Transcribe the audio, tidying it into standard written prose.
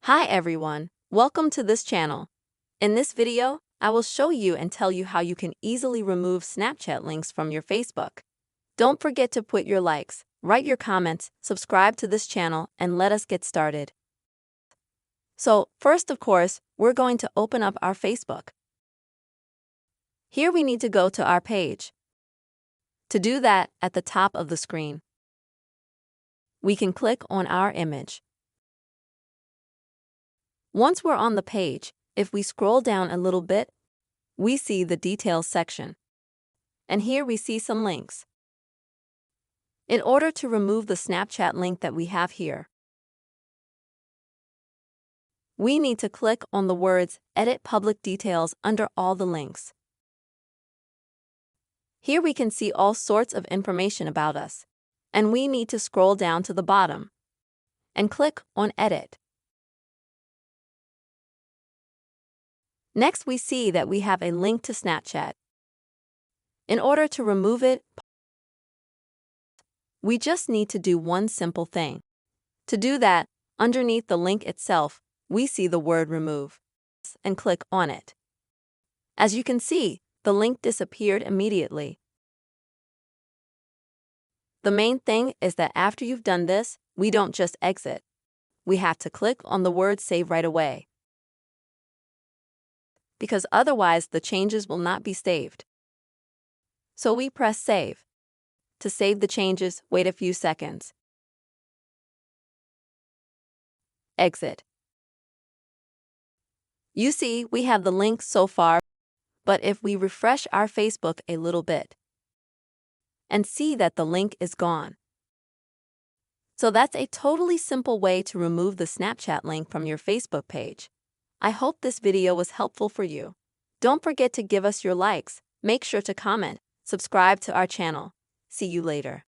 Hi everyone, welcome to this channel. In this video, I will show you and tell you how you can easily remove Snapchat links from your Facebook. Don't forget to put your likes, write your comments, subscribe to this channel, and let us get started. So, first of course, we're going to open up our Facebook. Here we need to go to our page. To do that, at the top of the screen, we can click on our image. Once we're on the page, if we scroll down a little bit, we see the details section. And here we see some links. In order to remove the Snapchat link that we have here, we need to click on the words Edit Public Details under all the links. Here we can see all sorts of information about us, and we need to scroll down to the bottom and click on Edit. Next, we see that we have a link to Snapchat. In order to remove it, we just need to do one simple thing. To do that, underneath the link itself, we see the word Remove and click on it. As you can see, the link disappeared immediately. The main thing is that after you've done this, we don't just exit. We have to click on the word Save right away, because otherwise the changes will not be saved. So we press Save. To save the changes, wait a few seconds. Exit. You see, we have the link so far, but if we refresh our Facebook a little bit and see that the link is gone. So that's a totally simple way to remove the Snapchat link from your Facebook page. I hope this video was helpful for you. Don't forget to give us your likes, make sure to comment, subscribe to our channel. See you later.